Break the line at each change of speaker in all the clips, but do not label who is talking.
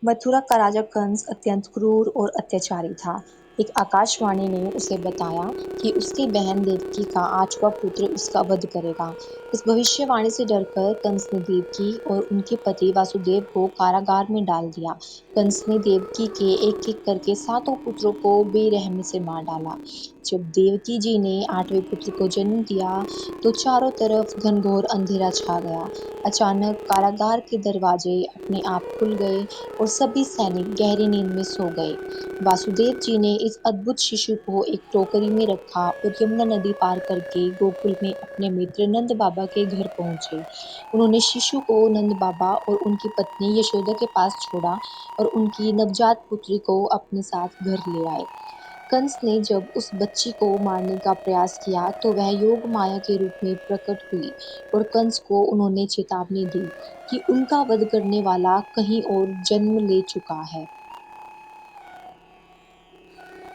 मथुरा का राजा कंस अत्यंत क्रूर और अत्याचारी था। एक आकाशवाणी ने उसे बताया कि उसकी बहन देवकी का 8वां पुत्र उसका वध करेगा। इस भविष्यवाणी से डरकर कंस ने देवकी और उनके पति वासुदेव को कारागार में डाल दिया। कंस ने देवकी के एक-एक करके 7 पुत्रों को बेरहमी से मार डाला। जब देवकी जी ने 8वें पुत्र को जन्म दिया, तो चारों तरफ घनघोर अंधेरा छा गया। अचानक कारागार के दरवाजे अपने आप खुल गए और सभी सैनिक गहरी नींद में सो गए। वासुदेव जी ने इस अद्भुत शिशु को एक टोकरी में रखा और यमुना नदी पार करके गोकुल में अपने मित्र नंद बाबा के घर पहुंचे। उन्होंने शिशु को नंद बाबा और उनकी पत्नी यशोदा के पास छोड़ा और उनकी नवजात पुत्री को अपने साथ घर ले आए। कंस ने जब उस बच्ची को मारने का प्रयास किया तो वह योग माया के रूप में प्रकट हुई और कंस को उन्होंने चेतावनी दी कि उनका वध करने वाला कहीं और जन्म ले चुका है।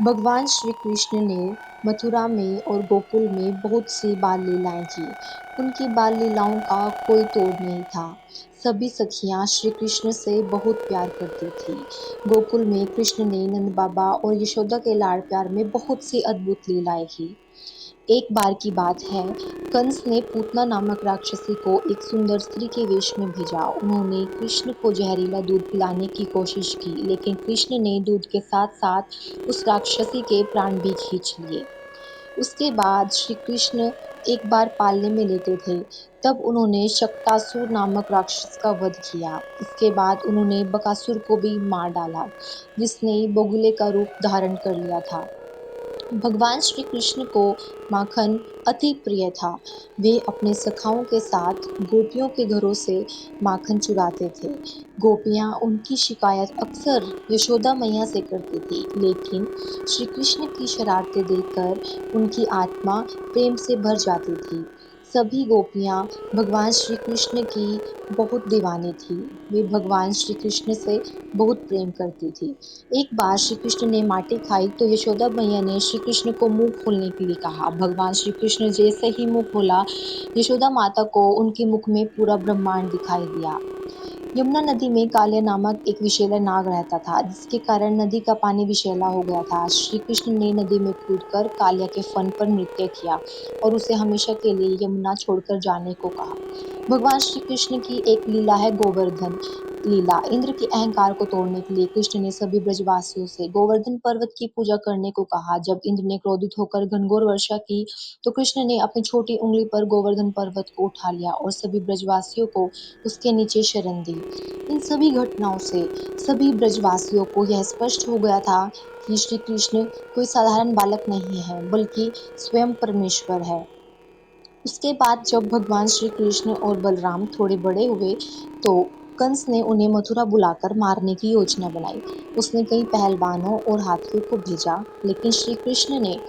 भगवान श्री कृष्ण ने मथुरा में और गोकुल में बहुत सी बाल लीलाएं की। उनकी बाल लीलाओं का कोई तोड़ नहीं था। सभी सखियां श्री कृष्ण से बहुत प्यार करती थी। गोकुल में कृष्ण ने नंद बाबा और यशोदा के लाड़ प्यार में बहुत सी अद्भुत लीलाएं की। एक बार की बात है, कंस ने पूतना नामक राक्षसी को एक सुंदर स्त्री के वेश में भेजा। उन्होंने कृष्ण को जहरीला दूध पिलाने की कोशिश की, लेकिन कृष्ण ने दूध के साथ-साथ उस राक्षसी के प्राण भी खींच लिए। उसके बाद श्री कृष्ण एक बार पालने में लेटे थे, तब उन्होंने शक्तासुर नामक राक्षस का वध किया। इसके बाद उन्होंने बकासुर को भी मार डाला, जिसने बगुले का रूप धारण कर लिया था। भगवान श्री कृष्ण को माखन अति प्रिय था। वे अपने सखाओं के साथ गोपियों के घरों से माखन चुराते थे। गोपियां उनकी शिकायत अक्सर यशोदा मैया से करती थी, लेकिन श्री कृष्ण की शरारतें देखकर उनकी आत्मा प्रेम से भर जाती थी। सभी गोपियां भगवान श्री कृष्ण की बहुत दीवानी थी। वे भगवान श्री कृष्ण से बहुत प्रेम करती थी। एक बार श्री कृष्ण ने माटी खाई तो यशोदा मैया ने श्री कृष्ण को मुंह खोलने के लिए कहा। भगवान श्री कृष्ण जैसे ही मुंह खोला, यशोदा माता को उनके मुख में पूरा ब्रह्मांड दिखाई दिया। यमुना नदी में कालिया नामक एक विषैला नाग रहता था, जिसके कारण नदी का पानी विषैला हो गया था। श्री कृष्ण ने नदी में कूदकर कालिया के फन पर नृत्य किया और उसे हमेशा के लिए यमुना छोड़कर जाने को कहा। भगवान श्री कृष्ण की एक लीला है गोवर्धन लीला। इंद्र के अहंकार को तोड़ने के लिए कृष्ण ने सभी ब्रजवासियों से गोवर्धन पर्वत की पूजा करने को कहा। जब इंद्र ने क्रोधित होकर घनघोर वर्षा की, तो कृष्ण ने अपनी छोटी उंगली पर गोवर्धन पर्वत को उठा लिया और सभी ब्रजवासियों को उसके नीचे शरण दी। इन सभी घटनाओं से सभी ब्रजवासियों को यह स्पष्ट हो गया था कि श्री कृष्ण कोई साधारण बालक नहीं है, बल्कि स्वयं परमेश्वर है। उसके बाद जब भगवान श्री कृष्ण और बलराम थोड़े बड़े हुए, तो कंस ने उन्हें मथुरा बुलाकर मारने की योजना बनाई। उसने कई पहलवानों और हाथियों को भेजा, लेकिन श्री कृष्ण ने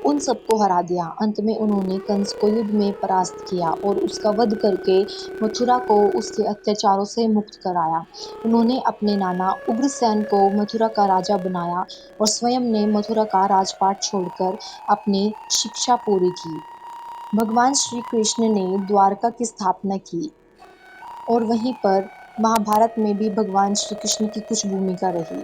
उन सबको हरा दिया। अंत में उन्होंने कंस को युद्ध में परास्त किया और उसका वध करके मथुरा को उसके अत्याचारों से मुक्त कराया। उन्होंने अपने नाना उग्रसेन को मथुरा का राजा बनाया और स्वयं ने मथुरा का राजपाट छोड़कर अपनी शिक्षा पूरी की। भगवान श्री कृष्ण ने द्वारका की स्थापना की और वहीं पर महाभारत में भी भगवान श्री कृष्ण की कुछ भूमिका रही।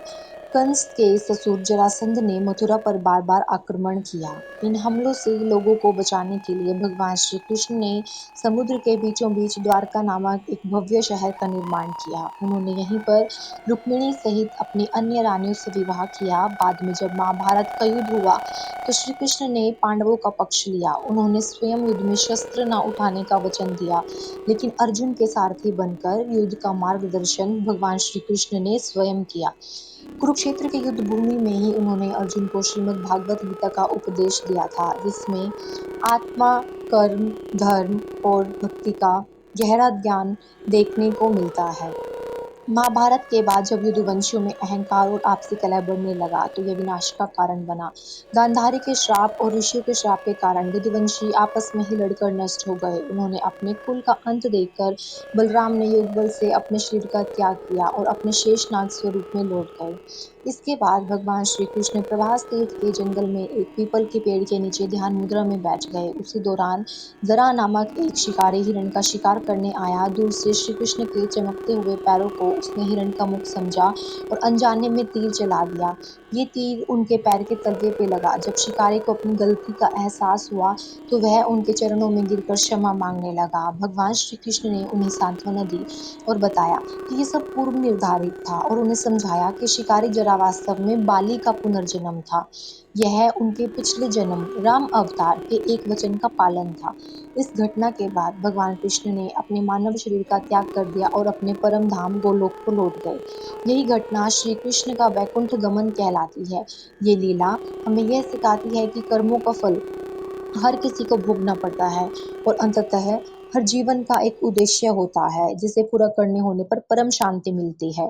कंस के ससुर जरासंध ने मथुरा पर बार-बार आक्रमण किया। इन हमलों से लोगों को बचाने के लिए भगवान श्री कृष्ण ने समुद्र के बीचों बीच द्वारका नामक एक भव्य शहर का निर्माण किया। उन्होंने यहीं पर रुक्मिणी सहित अपनी अन्य रानियों से विवाह किया। बाद में जब महाभारत का युद्ध हुआ, तो श्री कृष्ण ने पांडवों का पक्ष लिया। उन्होंने स्वयं युद्ध में शस्त्र न उठाने का वचन दिया, लेकिन अर्जुन के सारथी बनकर युद्ध का मार्गदर्शन भगवान श्री कृष्ण ने स्वयं किया। कुरुक्षेत्र के युद्ध भूमि में ही उन्होंने अर्जुन को श्रीमद् भागवत गीता का उपदेश दिया था, जिसमें आत्मा, कर्म, धर्म और भक्ति का गहरा ज्ञान देखने को मिलता है। महाभारत के बाद जब यदुवंशियों में अहंकार और आपसी कलह बढ़ने लगा, तो यह विनाश का कारण बना। गांधारी के श्राप और ऋषियों के श्राप के कारण यदुवंशी आपस में ही लड़कर नष्ट हो गए। उन्होंने अपने कुल का अंत देखकर बलराम ने योग बल से अपने शरीर का त्याग किया और अपने शेषनाग स्वरूप में लौट गए। इसके बाद भगवान श्री कृष्ण प्रभास तीर्थ के जंगल में एक पीपल के पेड़ के नीचे ध्यान मुद्रा में बैठ गए। उसी दौरान जरा नामक एक शिकारी हिरण का शिकार करने आया। दूर से श्री कृष्ण के चमकते हुए पैरों को उसने हिरण का मुख समझा और अनजाने में तीर चला दिया। ये तीर उनके पैर के तलवे पे लगा। जब शिकारी को अपनी गलती का एहसास हुआ तो वह उनके चरणों में गिरकर क्षमा मांगने लगा। भगवान श्री कृष्ण ने उन्हें सांत्वना दी और बताया कि ये सब पूर्व निर्धारित था और उन्हें समझाया कि शिकारी जरा वास्तव में बाली का पुनर्जन्म था। यह उनके पिछले जन्म राम अवतार के एक वचन का पालन था। इस घटना के बाद भगवान कृष्ण ने अपने मानव शरीर का त्याग कर दिया और अपने परम धाम गोलोक को लौट गए। यही घटना श्री कृष्ण का वैकुंठ गमन कहलाती है। ये लीला हमें यह सिखाती है कि कर्मों का फल हर किसी को भोगना पड़ता है और अंततः हर जीवन का एक उद्देश्य होता है जिसे पूरा करने होने पर परम शांति मिलती है।